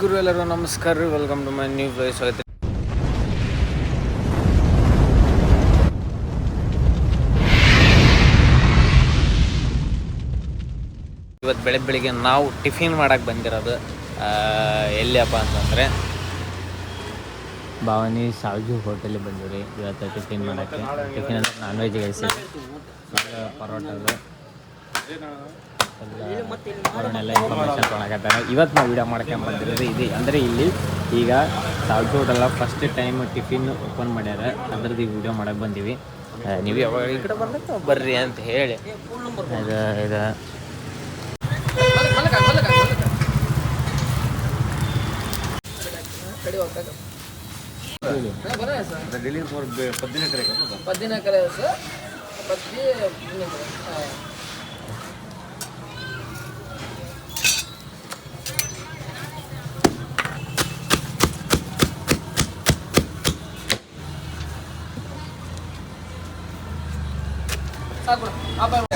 ಗುರು ಎಲ್ಲರೂ ನಮಸ್ಕಾರ ರೀ, welcome to my new place. ಇವತ್ತು ಬೆಳಿಗ್ಗೆ ನಾವು ಟಿಫಿನ್ ಮಾಡಕ್ಕೆ ಬಂದಿರೋದು ಎಲ್ಲಿಯಪ್ಪ ಅಂತಂದರೆ ಭಾವನಿ ಸಾಲ್ಜು ಹೋಟೆಲಿಗೆ ಬಂದಿರಿ. ಇವತ್ತು ಟಿಫಿನ್ ಮಾಡೋಕ್ಕೆ. ಟಿಫಿನ್ ಅಂದರೆ ನಾನ್ ವೆಜ್ ಗೈಸಿ, ಪರೋಟದು ಅವರನ್ನೆಲ್ಲ ಇನ್ಫಾರ್ಮೇಷನ್ ತೊಗೊಳಕತ್ತಾರೆ. ಇವತ್ತು ನಾವು ವೀಡಿಯೋ ಮಾಡ್ಕೊಂಡು ಬಂದಿರೋದು ಇದು ಅಂದರೆ ಇಲ್ಲಿ ಈಗ ಸಾಲ್ಜು ಹೋಟೆಲ್ಲ ಫಸ್ಟ್ ಟೈಮ್ ಟಿಫಿನ್ ಓಪನ್ ಮಾಡ್ಯಾರ, ಅದ್ರದ್ದು ಈ ವಿಡಿಯೋ ಮಾಡಕ್ಕೆ ಬಂದೀವಿ. ನೀವು ಯಾವಾಗ ಈ ಕಡೆ ಬಂದಾಗ ಬರ್ರಿ ಅಂತ ಹೇಳಿ ಇದು delivery for 15 acre sir. 15 acre sir. 15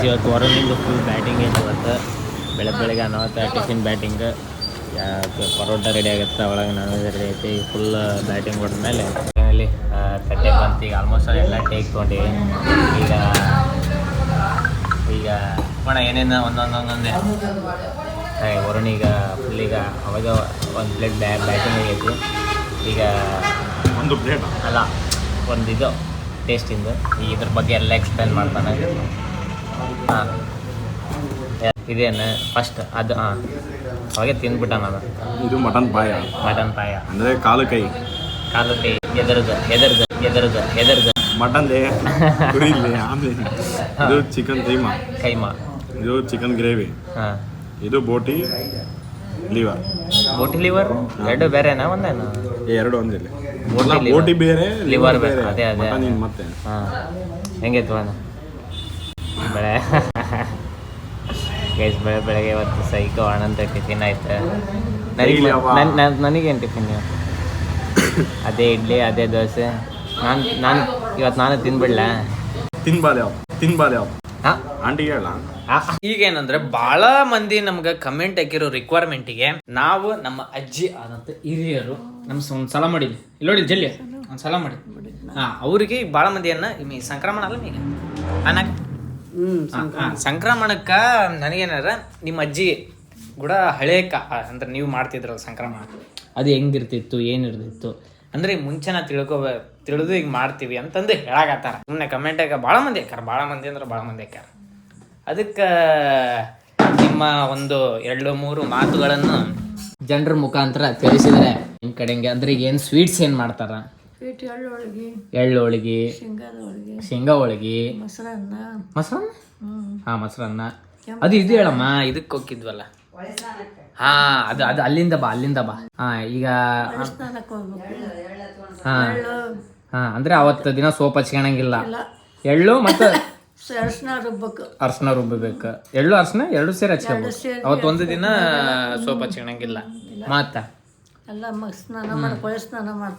ಇವತ್ತು ಹೊರನಿಂದ ಫುಲ್ ಬ್ಯಾಟಿಂಗ್ ಐತೆ. ಇವತ್ತು ಬೆಳಗ್ಗೆ ಅನಾಹುತ ಟಿಫಿನ್ ಬ್ಯಾಟಿಂಗ್, ಪರೋಟ ರೆಡಿ ಆಗುತ್ತೆ, ಒಳಗೆ ನಾನ್ ವೆಜ್ ರೆಡಿ ಐತಿ. ಫುಲ್ ಬ್ಯಾಟಿಂಗ್ ಹೊಡೆದ್ಮೇಲೆ ಅಲ್ಲಿ ತಟ್ಟೆ ಬಂತು. ಈಗ ಆಲ್ಮೋಸ್ಟ್ ಎಲ್ಲ ಟೇಕ್ ತೊಗೊಂಡಿವಿ. ಈಗ ಮಾಡೋಣ ಏನೇನು ಒಂದೊಂದೇ ವರುಣ್ ಈಗ ಫುಲ್ ಈಗ ಅವಾಗ ಒಂದು ಪ್ಲೇಟ್ ಬ್ಯಾಟಿಂಗ್ ಆಗೈತಿ. ಈಗ ಒಂದು ಪ್ಲೇಟ್ ಅಲ್ಲ ಒಂದು ಇದು ಟೇಸ್ಟಿಂದು ಈಗ ಇದ್ರ ಬಗ್ಗೆ ಎಲ್ಲ ಎಕ್ಸ್ಪ್ಲೇನ್ ಮಾಡ್ತಾನೆ. ಹಾಂ ಇದೇನು ಫಸ್ಟ್ ಅದು ಅವಾಗೆ ತಿಂದ್ಬಿಟ್ಟ ನಾನು. ಇದು ಮಟನ್ ಪಾಯ ಅಂದರೆ ಕಾಲು ಕೈ ಎದರ್ದು ಮಟನ್ ಕುರಿಲಿ. ಆಮೇಲೆ ಇದು ಚಿಕನ್ ಕೈಮಾ, ಇದು ಚಿಕನ್ ಗ್ರೇವಿ, ಹಾಂ ಇದು ಬೋಟಿ ಲಿವರ್. ಎರಡು ಬೇರೆನಾ ಒಂದೇನು? ಎರಡು ಒಂದಿಲ್ಲ. ಬೋಟಿ ಬೋಟಿ ಬೇರೆ, ಲಿವರ್ ಬೇರೆ. ಅದೇ ಮತ್ತೆ ಹಾಂ ಹೆಂಗೈತು ಅಣ್ಣ ಬೆಳಗ್ಗೆ ಇವತ್ತು ಸೈಕೋ ಅಣ್ಣಂತ ಟಿಫಿನ್ ಆಯ್ತು. ನನಗೇನು ಟಿಫಿನ್? ಅದೇ ಇಡ್ಲಿ, ಅದೇ ದೋಸೆ. ನಾನು ಇವತ್ತು ತಿನ್ಬಿಡ್ಲ. ತಿನ್ಬಾರ್ದು ಹಾಂ ಆಂಟಿಗೆ ಹೇಳ. ಈಗೇನಂದ್ರೆ ಭಾಳ ಮಂದಿ ನಮ್ಗೆ ಕಮೆಂಟ್ ಹಾಕಿರೋ ರಿಕ್ವೈರ್ಮೆಂಟಿಗೆ ನಾವು ನಮ್ಮ ಅಜ್ಜಿ ಆದಂಥ ಹಿರಿಯರು ಒಂದು ಸಲ ಮಾಡಿದ್ವಿ. ಇಲ್ಲಿ ನೋಡಿ ಜಲ್ಲಿ ಒಂದು ಸಲ ಮಾಡಿ ಅವ್ರಿಗೆ ಭಾಳ ಮಂದಿಯನ್ನ ಈ ಸಂಕ್ರಮಣ ಅಲ್ಲ ಈಗ ಸಂಕ್ರಮಣಕ್ಕೆ ನನಗೇನಾರ ನಿಮ್ಮ ಅಜ್ಜಿ ಕೂಡ ಹಳೆ ಅಂದ್ರೆ ನೀವು ಮಾಡ್ತಿದ್ರಲ್ಲ ಸಂಕ್ರಮಣ, ಅದು ಹೆಂಗಿರ್ತಿತ್ತು ಏನಿರ್ತಿತ್ತು ಅಂದ್ರೆ ಮುಂಚೆನ ತಿಳಿದು ಈಗ ಮಾಡ್ತೀವಿ ಅಂತಂದು ಹೇಳಾಕತ್ತಾರ. ಸುಮ್ಮನೆ ಕಮೆಂಟಾಗ ಭಾಳ ಮಂದಿ ಹಾಕ್ಯಾರ. ಅದಕ್ಕೆ ನಿಮ್ಮ ಒಂದು 2-3 ಮಾತುಗಳನ್ನು ಜನರ ಮುಖಾಂತರ ತಿಳಿಸಿದ್ರೆ ನಿಮ್ಮ ಕಡೆಗೆ ಅಂದ್ರೆ ಈಗ ಏನು ಸ್ವೀಟ್ಸ್ ಏನು ಮಾಡ್ತಾರ? ಎಳ್ಳು ಹೋಳಿಗೆ, ಶೇಂಗಾ ಹೋಳಿಗೆ, ಮೊಸರನ್ನ. ಹಾಂ ಮೊಸರನ್ನ. ಅದು ಇದು ಹೇಳಮ್ಮ, ಇದಕ್ಕೆ ಹೋಗಿದ್ವಲ್ಲ. ಹಾಂ ಅದು ಅಲ್ಲಿಂದ ಬಾ. ಹಾಂ ಈಗ ಹಾಂ ಅಂದ್ರೆ ಅವತ್ತು ದಿನ ಸೋಪ್ ಹಚ್ಕೊಳಂಗಿಲ್ಲ. ಎಳ್ಳು ಮತ್ತು ಅರ್ಶಿನ ರುಬ್ಬಬೇಕು. ಎಳ್ಳು ಅರ್ಶಿನ ಎರಡು ಸೇರಿ ಹಚ್ಕೋಬೇಕು. ಅವತ್ತು ಒಂದು ದಿನ ಸೋಪ್ ಹಚ್ಕೊಳಂಗಿಲ್ಲ. ಮತ್ತ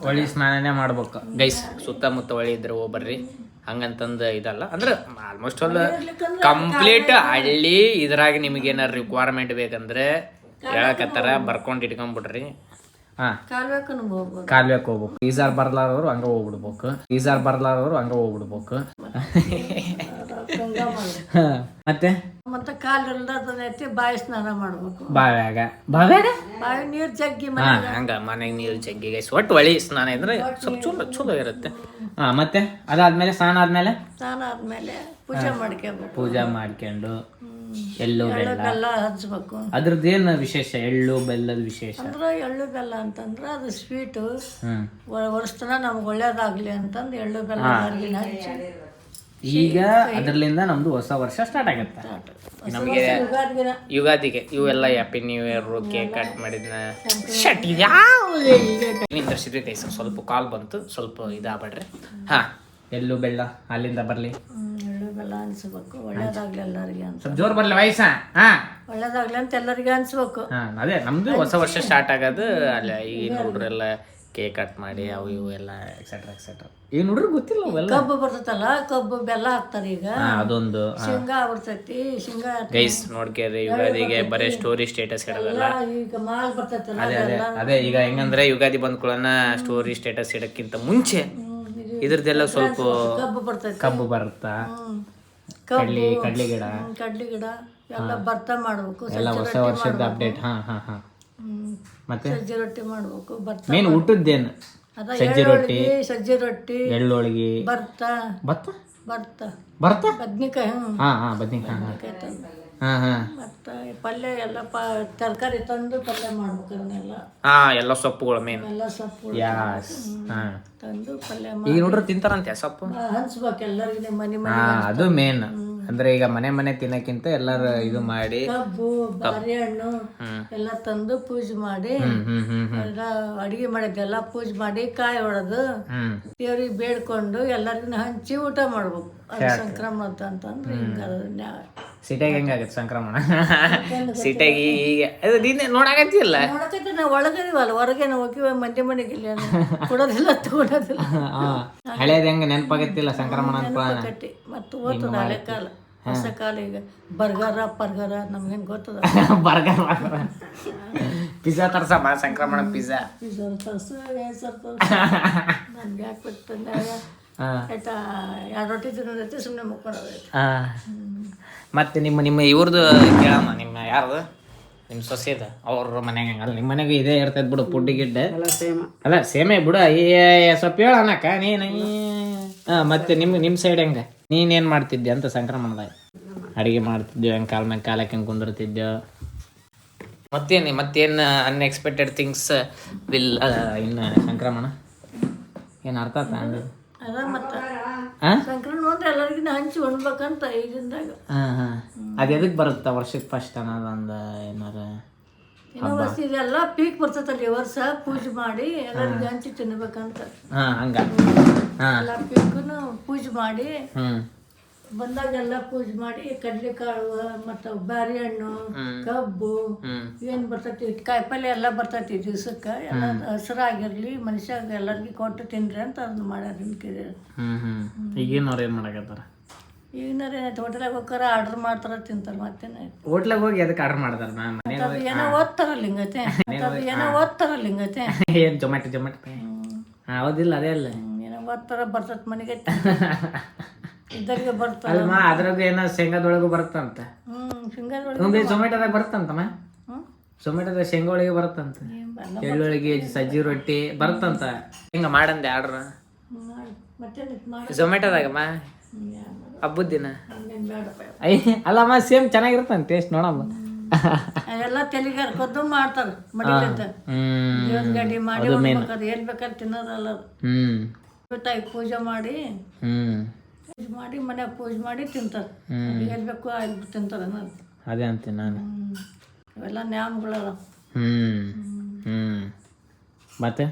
ಹೊಳಿ ಸ್ನಾನನೇ ಮಾಡ್ಬೇಕು ಗೈಸ್. ಸುತ್ತಮುತ್ತ ಹೊಳಿ ಇದ್ರೆ ಹೋಗ್ಬರ್ರಿ, ಹಂಗಂತಂದು ಇದಲ್ಲ. ಅಂದ್ರೆ ಆಲ್ಮೋಸ್ಟ್ ಆಲ್ ಕಂಪ್ಲೀಟ್ ಹಳ್ಳಿ. ಇದ್ರಾಗ ನಿಮ್ಗೆ ಏನಾರು ರಿಕ್ವೈರ್ಮೆಂಟ್ ಬೇಕಂದ್ರೆ ಹೇಳಕತ್ತಾರ, ಬರ್ಕೊಂಡು ಇಟ್ಕೊಂಡ್ಬಿಡ್ರಿ. ಹಾಂ ಕಾಲ್ಬೇಕು ಹೋಗ್ಬೇಕು. ಈಸಾರ್ ಬರ್ಲಾರವ್ರು ಹಂಗ ಹೋಗ್ಬಿಡ್ಬೇಕು. ಮತ್ತೆ ಕಾಲು ಬಾಯಿ ಸ್ನಾನ ಮಾಡ್ಬೇಕು. ಬಾವ್ಯಾಗ ಬಾವಿ ನೀರು ಜಗ್ಗಿ ಹಂಗ ಮನೆಗೆ ನೀರು ಜಗ್ಗಿ ಗೈಸ್. ಒಟ್ಟು ಹೊಳಿ ಸ್ನಾನ ಇದ್ರೆ ಸ್ವಲ್ಪ ಚಲೋ ಇರುತ್ತೆ. ಮತ್ತೆ ಅದಾದ್ಮೇಲೆ ಸ್ನಾನ ಆದ್ಮೇಲೆ ಪೂಜೆ ಮಾಡ್ಕೊಂಡು ಎಳ್ಳು ಬೆಲ್ಲ ಹಚ್ಬೇಕು. ಅದ್ರದ್ದು ಏನು ವಿಶೇಷ? ಎಳ್ಳು ಬೆಲ್ಲದ ವಿಶೇಷ ಅಂದ್ರೆ ಎಳ್ಳು ಬೆಲ್ಲ ಅಂತಂದ್ರೆ ಅದು ಸ್ವೀಟು. ವರ್ಷತನ ನಮ್ಗೆ ಒಳ್ಳೇದಾಗ್ಲಿ ಅಂತಂದು ಎಳ್ಳು ಬೆಲ್ಲ ಹಚ್ಚಿ ಈಗ ಅದರಲ್ಲಿಂದ ನಮ್ದು ಹೊಸ ವರ್ಷ ಸ್ಟಾರ್ಟ್ ಆಗುತ್ತೆ. ನಮಗೆ ಯುಗಾದಿಗೆ ಇವೆಲ್ಲ happy new year, cake cut ಮಾಡಿದ್ನ ಸ್ವಲ್ಪ ಕಾಲ್ ಬಂತು, ಸ್ವಲ್ಪ ಇದಾಗ್ಬೇಡ್ರಿ. ಹಾಂ ಎಳ್ಳು ಬೆಲ್ಲ ಅಲ್ಲಿಂದ ಬರಲಿ. ಎಳ್ಳು ಬೆಲ್ಲ ಅನ್ಸ್ಬೇಕು, ಒಳ್ಳೇದಾಗ್ಲಿ ಎಲ್ಲರಿಗೆ ಅಂತ. ಸ್ವಲ್ಪ ಜೋರ್ ಬರ್ಲಿ ವಯಸ್ಸ. ಹಾಂ ಒಳ್ಳೇದಾಗ್ಲಿ ಅಂತ ಎಲ್ಲರಿಗೆ ಅನ್ಸ್ಬೇಕು. ಹಾಂ ಅದೇ ನಮ್ದು ಹೊಸ ವರ್ಷ ಸ್ಟಾರ್ಟ್ ಆಗೋದು ಅಲ್ಲ. ಈಗ ನೋಡ್ರೆಲ್ಲ ಕೇಕ್ ಕಟ್ ಮಾಡಿ ಅವು ಇವು ಎಲ್ಲ ಎಕ್ಸೆಟ್ರಾ ಎಕ್ಸೆಟ್ರಾ ಈಗ ನೋಡ್ರಿ ಗೊತ್ತಿಲ್ಲ ಅವೆಲ್ಲ. ಕಬ್ಬು ಬರ್ತೈತಲ್ಲ, ಕಬ್ಬು ಬೆಲ್ಲ ಹಾಕ್ತಾರೆ ಈಗ. ಅದೊಂದು ಶೇಂಗಾ ಬರ್ತೈತಿ, ಶೇಂಗಾ ಗೈಸ್ ನೋಡ್ಕೇರಿ ಯುಗಾದಿಗೆ ಬರೀ ಸ್ಟೋರಿ ಸ್ಟೇಟಸ್ ಇಡೋದಲ್ಲ. ಈಗ ಮಾಲ್ ಬರ್ತೈತಲ್ಲ ಅದೇ ಈಗ ಹೆಂಗಂದ್ರೆ ಯುಗಾದಿ ಬಂದ್ಕೊಳ್ಳೋಣ ಸ್ಟೋರಿ ಸ್ಟೇಟಸ್ ಇಡಕ್ಕಿಂತ ಮುಂಚೆ ಇದ್ರದ್ದೆಲ್ಲ ಸ್ವಲ್ಪ ಕಬ್ಬು ಬರ್ತೈತಿ, ಕಬ್ಬು ಬರುತ್ತಾ, ಕಡ್ಲಿ ಗಿಡ, ಕಡ್ಲಿ ಗಿಡ ಎಲ್ಲ ಭರ್ತಾ ಮಾಡ್ಬೇಕು, ಎಲ್ಲ ಹೊಸ ವರ್ಷದ ಅಪ್ಡೇಟ್. ಮತ್ತೆ ಸಜ್ಜಿ ರೊಟ್ಟಿ ಮಾಡ್ಬೇಕು, ಭರ್ತಾ ಮೇನ್ ಊಟದ್ದೇನು? ಸಜ್ಜಿ ರೊಟ್ಟಿ, ಸಜ್ಜಿ ರೊಟ್ಟಿ, ಎಳ್ಳೋಳಿಗೆ, ಭರ್ತಾ ಭತ್ತ ಬದ್ನಿಕಾಯಿ, ಬದ್ನಿಕಾಯಿ ತಂದು ಹಾ ಮತ್ತೆ ಪಲ್ಯ ಎಲ್ಲ ತರಕಾರಿ ತಂದು ಪಲ್ಯ ಮಾಡ್ಬೇಕು. ಅದನ್ನೆಲ್ಲ ಎಲ್ಲ ಸೊಪ್ಪುಗಳು ಮೇನ್ ಎಲ್ಲ ಸೊಪ್ಪು ತಂದು ಪಲ್ಯ ಈಗ ನೋಡ್ರಿ ತಿಂತಾರಂತೆ ಸೊಪ್ಪು ಹಂಚ್ಬೇಕು ಎಲ್ಲರಿಗೂ ಮನೆ ಅದು ಮೇನ್. ಅಂದ್ರೆ ಈಗ ಮನೆ ತಿನ್ನಕ್ಕಿಂತ ಎಲ್ಲಾರು ಇದು ಮಾಡಿ ಕಬ್ಬು ಬಾಳೆಹಣ್ಣು ಎಲ್ಲ ತಂದು ಪೂಜೆ ಮಾಡಿ ಎಲ್ಲ ಅಡಿಗೆ ಮಾಡಿದ್ದೆಲ್ಲ ಪೂಜೆ ಮಾಡಿ ಕಾಯಿ ಹೊಡೆದು ದೇವ್ರಿಗೆ ಬೇಡ್ಕೊಂಡು ಎಲ್ಲರಿಗೂ ಹಂಚಿ ಊಟ ಮಾಡ್ಬೇಕು. ಅದು ಸಂಕ್ರಮಣ ಅಂತಂದ್ರೆ ಹಿಂಗ. ಸಿಟಿಯಾಗ ಹೆಂಗಾಗತ್ತೆ ಸಂಕ್ರಮಣ? ಸಿಟಿಯಾಗ ಈಗ ಅದು ನೀನೆ ನೋಡಾಕತ್ತಿಲ್ಲ. ನೋಡಕತ್ತೆ ನಾವು ಒಳಗದಿವಲ್ಲ, ಹೊರಗೆ ನಾವು ಹೋಗಿವ ಮಂದಿ ಮನೆಗೆ ಇಲ್ಲಿ ಕೊಡೋದಿಲ್ಲ, ತಗೊಳೋದಿಲ್ಲ. ಹಳೇದ್ ಹೆಂಗ ನೆನಪಾಗತ್ತಿಲ್ಲ ಸಂಕ್ರಮಣ ಅಂತ ಕಟ್ಟಿ ಮತ್ತು ಓದ್ತದ ಹಳೆ ಕಾಲ, ಹೊಸ ಕಾಲ. ಈಗ ಬರ್ಗರ ನಮ್ಗೇನು ಗೊತ್ತದ? ಬರ್ಗರ್ ಪಿಜ್ಜಾ ತರ್ಸಮ್ಮ ಸಂಕ್ರಮಣ ಪಿಜ್ಜಾ ತರ್ಸು ನಮ್ಗೆ ಯಾಕೆ ಬಿಟ್ಟು ಆಯ್ತಾ 2 ರೊಟ್ಟಿ ತಿನ್ನೋದೈತಿ, ಸುಮ್ಮನೆ ಮುಕ್ಕೊಳ್ಳೋದೈತಿ. ಮತ್ತೆ ನಿಮ್ಮ ಇವ್ರದ್ದು ಕೇಳಮ್ಮ, ನಿಮ್ಮ ಯಾರ್ದು ನಿಮ್ಮ ಸೊಸೆದ ಅವ್ರ ಮನೆಗೆ ಹಂಗಲ್ಲ, ನಿಮ್ಮ ಮನೆಗೂ ಇದೇ ಇರ್ತೈತೆ ಬಿಡು ಪುಡ್ಡಿ ಗಿಡ್ಡೆ ಅಲ್ಲ ಸೇಮೆ ಬಿಡು. ಸ್ವಲ್ಪ ಹೇಳಣ್ಣಕ್ಕ ನೀನು. ಮತ್ತೆ ನಿಮ್ಮ ಸೈಡ್ ಹೆಂಗೆ ನೀನೇನು ಮಾಡ್ತಿದ್ದೆ ಅಂತ ಸಂಕ್ರಮಣದಾಗ? ಅಡುಗೆ ಮಾಡ್ತಿದ್ದೆ, ಹೆಂಗೆ ಕಾಲ ಮ್ಯಾಗ ಕಾಲಕ್ಕೆ ಹೆಂಗೆ ಕುಂದಿರ್ತಿದ್ದೆ? ಮತ್ತೇನು ಅನ್ಎಕ್ಸ್ಪೆಕ್ಟೆಡ್ ಥಿಂಗ್ಸ್ ವಿಲ್ ಇನ್ನು ಸಂಕ್ರಮಣ ಏನು ಅರ್ಥ ಆತ? ಅದ ಮತ್ತೆ ಸಂಕ್ರಮಣ ಅಂದ್ರೆ ಎಲ್ಲರಿಗಿನ ಹಂಚಿ ಉಣ್ಬೇಕಂತ ಈಗಿಂದಾಗ. ಅದು ಎದಕ್ಕೆ ಬರುತ್ತಾ ವರ್ಷಕ್ಕೆ ಫಸ್ಟ್ ಅನ್ನೋದೊಂದು ಏನಾರ ಇದೆಲ್ಲ ಪೀಕ್ ಬರ್ತೈತಲ್ಲ ಈ ವರ್ಷ, ಪೂಜೆ ಮಾಡಿ ಎಲ್ಲರಿಗೂ ಹಂಚಿ ತಿನ್ಬೇಕಂತ. ಹಂಗ ಎಲ್ಲ ಪೀಕನ್ನು ಪೂಜೆ ಮಾಡಿ ಬಂದಾಗೆಲ್ಲ ಪೂಜೆ ಮಾಡಿ ಕಡ್ಲೆಕಾಳು ಮತ್ತು ಬಾಳೆಹಣ್ಣು, ಕಬ್ಬು ಏನು ಬರ್ತೈತಿ, ಕಾಯಿಪಲ್ಯ ಎಲ್ಲ ಬರ್ತೈತಿ ದಿವ್ಸಕ್ಕೆ. ಎಲ್ಲ ಹಸಿರಾಗಿರ್ಲಿ ಮನುಷ್ಯಾಗ ಎಲ್ಲರಿಗೂ ಕೊಟ್ಟು ತಿನ್ರಿ ಅಂತ ಅದನ್ನ ಮಾಡ್ಯಾರ. ಈಗೇನವ್ರು ಏನು ಮಾಡಕತ್ತಾರ? ಈಗಿನಾರ ಏನೈತೆ ಹೋಟೆಲಾಗ ಹೋಗಾರ ಆರ್ಡರ್ ಮಾಡ್ತಾರ ತಿಂತಾರ. ಮತ್ತೇನಾಯ್ತು ಹೋಟ್ಲಾಗ ಹೋಗಿ ಅದಕ್ಕೆ ಆರ್ಡರ್ ಮಾಡ್ತಾರ? ಏನೋ ಓದ್ತಾರಲ್ಲ ಹಿಂಗತೆ, ಏನೋ ಓದ್ತಾರಲ್ಲ ಹಿಂಗತೆ, ಏನು ಜೊಮ್ಯಾಟೊ ಹೌದಿಲ್ಲ ಅದೇ ಅಲ್ಲ, ಏನೋ ಓದ್ತಾರ ಬರ್ತೈತಿ ಮನೆಗೆ ಇದ್ದರಿಗೆ ಬರ್ತಾರ. ಅಲ್ಮ ಅದ್ರಾಗ ಏನೋ ಶೇಂಗಾದೊಳಗೂ ಬರುತ್ತಂತ. ಶೇಂಗಾದೊಳಗೆ ಝೊಮ್ಯಾಟೊದಾಗ ಬರುತ್ತಂತಮ್ಮ, ಝೊಮ್ಯಾಟೊದಾಗ ಶೇಂಗಾ ಒಳಗೆ ಬರುತ್ತಂತ, ಎಳ್ಳೊಳಗೆ ಸಜ್ಜಿ ರೊಟ್ಟಿ ಬರುತ್ತಂತ. ಹಿಂಗ ಮಾಡಂದೆ ಆರ್ಡ್ರ್ ಝೊಮ್ಯಾಟೊದಾಗಮ್ಮ ಹಬ್ಬದ ದಿನ. ಅಲ್ಲಮ್ಮ ಸೇಮ್ ಚೆನ್ನಾಗಿರುತ್ತಂತ ಟೇಸ್ಟ್ ನೋಡಮ್ಮ. ಎಲ್ಲ ತೆಲಿಗೆ ಹರ್ಕೊದ್ದು ಮಾಡ್ತಾರ ಮಡಿಲಿಂದ ದೇವ್ರ ಗಡ್ಡಿ ಮಾಡಿ ಹೋಗ್ಬೇಕಾದ್ರೆ ಏನ್ ಬೇಕಾದ್ರೆ ತಿನ್ನೋದಲ್ಲ. ಬಿಟ್ಟಾಗಿ ಪೂಜೆ ಮಾಡಿ ಮನ್ಯಾಗ ಪೂಜೆ ಮಾಡಿ ತಿಂತಾರ. ಎಲ್ಲಿ ಬೇಕು ಅಲ್ಲಿ ತಿಂತಾರ ಅನ್ನೋದು. ಅದೇ ಅಂತೀನಿ ನಾನು. ಇವೆಲ್ಲ ನ್ಯಾಮಗಳದ. ಮತ್ತೆ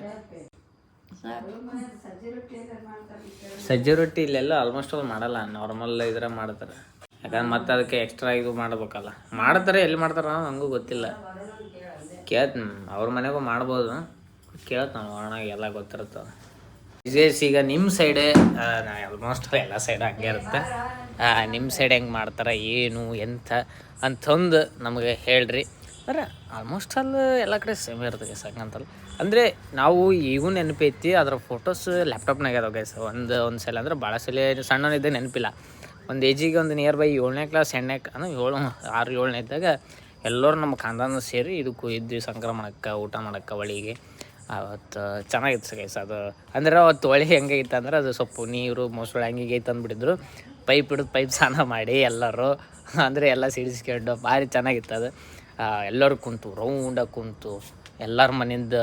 ಸಜ್ಜಿ ರೊಟ್ಟಿ ಇಲ್ಲೆಲ್ಲ ಆಲ್ಮೋಸ್ಟ್ ಆಲ್ ಮಾಡಲ್ಲ, ನಾರ್ಮಲ್ ಇದ್ರೆ ಮಾಡ್ತಾರೆ. ಯಾಕಂದ್ರೆ ಮತ್ತೆ ಅದಕ್ಕೆ ಎಕ್ಸ್ಟ್ರಾ ಇದು ಮಾಡ್ಬೇಕಲ್ಲ. ಮಾಡ್ತಾರೆ, ಎಲ್ಲಿ ಮಾಡ್ತಾರ ಹಂಗೂ ಗೊತ್ತಿಲ್ಲ. ಕೇಳ್ತೀನಿ ಅವ್ರ ಮನೆಗೂ ಮಾಡ್ಬೋದು, ಕೇಳ್ತಾನೆ ಒಣಾಗ ಎಲ್ಲ ಗೊತ್ತಿರ್ತವೆ. ಈಗ ನಿಮ್ಮ ಸೈಡ್ ಆಲ್ಮೋಸ್ಟ್ ಎಲ್ಲ ಸೈಡ್ ಹಂಗೆ ಇರುತ್ತೆ. ನಿಮ್ಮ ಸೈಡ್ ಹೆಂಗೆ ಮಾಡ್ತಾರೆ, ಏನು ಎಂಥ ಅಂತಂದು ನಮಗೆ ಹೇಳ್ರಿ. ಅಂದ್ರೆ ಆಲ್ಮೋಸ್ಟ್ ಅಲ್ಲಿ ಎಲ್ಲ ಕಡೆ ಸೇಮ್ ಇರ್ತದೆ ಸಂಗಂತಲ್ಲ. ಅಂದರೆ ನಾವು ಈಗೂ ನೆನಪೈತಿ, ಅದರ ಫೋಟೋಸ್ ಲ್ಯಾಪ್ಟಾಪ್ನಾಗ ಅದಾವ ಗೈಸ್. ಒಂದು ಸಲ ಅಂದ್ರೆ ಭಾಳ ಸಲ ಸಣ್ಣನಿದ್ದಾಗ ನೆನಪಿಲ್ಲ. ಒಂದು ಏಜಿಗೆ ಒಂದು ನಿಯರ್ ಬೈ 7ನೇ ಕ್ಲಾಸ್ 8ನೇ ಅಂದರೆ 6-7ನೇ ಇದ್ದಾಗ ಎಲ್ಲರೂ ನಮ್ಮ ಖಾನ್ದಾನ ಸೇರಿ ಇದಕ್ಕೂ ಇದ್ವಿ ಸಂಕ್ರಮಣಕ್ಕೆ ಊಟ ಮಾಡೋಕ್ಕೆ ಹೊಳಿಗೆ. ಅವತ್ತು ಚೆನ್ನಾಗಿತ್ತು ಗೈಸ್ ಅದು. ಅಂದ್ರೆ ಅವತ್ತು ಹೊಳಿ ಹೆಂಗಾಗಿತ್ತು ಅಂದ್ರೆ ಅದು ಸ್ವಲ್ಪ ನೀರು ಮೊಸರು ಹಂಗೆ ತಂದುಬಿಟ್ಟಿದ್ರು. ಪೈಪ್ ಹಿಡಿದು ಪೈಪ್ ಸ್ನಾನ ಮಾಡಿ ಎಲ್ಲರೂ ಅಂದರೆ ಎಲ್ಲ ಸಿಡಿಸ್ಕೊಂಡು ಭಾರಿ ಚೆನ್ನಾಗಿತ್ತು ಅದು. ಎಲ್ಲರೂ ಕುಂತು ರೌಂಡಾಗಿ ಕುಂತು ಎಲ್ಲರ ಮನೆಯಿಂದ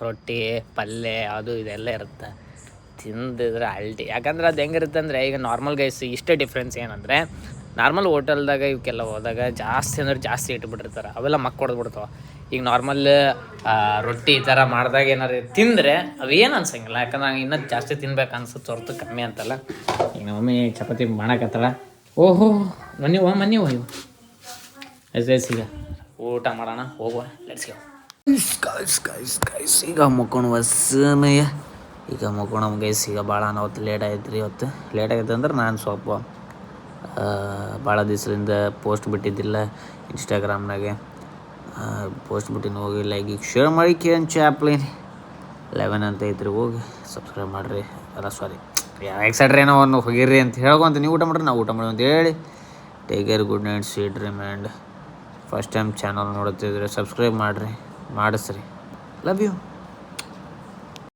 ರೊಟ್ಟಿ ಪಲ್ಯ ಅದು ಇದೆಲ್ಲ ಇರುತ್ತೆ. ತಿಂದಿದ್ರೆ ಅಲ್ಟಿ. ಯಾಕಂದ್ರೆ ಅದು ಹೆಂಗಿರುತ್ತೆ ಅಂದರೆ ಈಗ ನಾರ್ಮಲ್ ಗೈಸ್ ಇಷ್ಟೇ ಡಿಫ್ರೆನ್ಸ್ ಏನಂದರೆ, ನಾರ್ಮಲ್ ಹೋಟೆಲ್ದಾಗ ಇವಕ್ಕೆಲ್ಲ ಹೋದಾಗ ಜಾಸ್ತಿ ಅಂದ್ರೆ ಜಾಸ್ತಿ ಇಟ್ಬಿಟ್ಟಿರ್ತಾರೆ, ಅವೆಲ್ಲ ಮಕ್ಕ ಹೊಡೆದ್ಬಿಡ್ತಾವೆ. ಈಗ ನಾರ್ಮಲ್ ರೊಟ್ಟಿ ಈ ಥರ ಮಾಡಿದಾಗ ಏನಾರು ತಿಂದರೆ ಅವೇನು ಅನ್ಸಂಗಿಲ್ಲ. ಯಾಕಂದ್ರೆ ನಂಗೆ ಇನ್ನೂ ಜಾಸ್ತಿ ತಿನ್ಬೇಕು ಅನ್ಸುತ್ತೆ ಹೊರತು ಕಮ್ಮಿ ಅಂತಲ್ಲ. ಈಗ ಮಮ್ಮಿ ಚಪಾತಿ ಮಾಡಕತ್ತಳ. ಓಹೋ ಮನ್ನಿ ಇವು ಎಸ್ ಈಗ ಊಟ ಮಾಡೋಣ, ಹೋಗುವ, ಲೆಟ್ಸ್ ಗೋ. ಈಗ ಮುಕ್ಕೊಣುವ ಸಮಯ ಈಗ ಮುಕ್ಕೊಣ ಗೈಸ್. ಈಗ ಭಾಳ ಅವತ್ತು ಲೇಟ್ ಆಯ್ತು ರೀ. ಇವತ್ತು ಲೇಟ್ ಆಗೈತೆ ಅಂದ್ರೆ ನಾನು ಸ್ವಲ್ಪ ಭಾಳ ದಿವಸದಿಂದ ಪೋಸ್ಟ್ ಬಿಟ್ಟಿದ್ದಿಲ್ಲ ಇನ್ಸ್ಟಾಗ್ರಾಮ್ನಾಗೆ. ಪೋಸ್ಟ್ ಬಿಟ್ಟಿನ ಹೋಗಿ ಲೈಕ್ ಶೇರ್ ಮಾಡಿ ಕಿರಣ್ ಚಾಪ್ಲಿನ್ 11 ಅಂತ ಐತ್ರಿ. ಹೋಗಿ ಸಬ್ಸ್ಕ್ರೈಬ್ ಮಾಡಿರಿ. ಅಲ್ಲ ಸಾರಿ, ಎಕ್ಸೆಟ್ರಾ ಏನೋ ಒಂದು ಹೋಗಿರ್ರಿ ಅಂತ ಹೇಳ್ಕೊಂತ ನೀವು ಊಟ ಮಾಡಿರಿ, ನಾವು ಊಟ ಮಾಡಿ ಅಂತ ಹೇಳಿ take care, good night, sweet dream. And first time channel ನೋಡುತ್ತಿದ್ರೆ ಸಬ್ಸ್ಕ್ರೈಬ್ ಮಾಡಿರಿ, ಮಾಡಿಸ್ರಿ. Love you.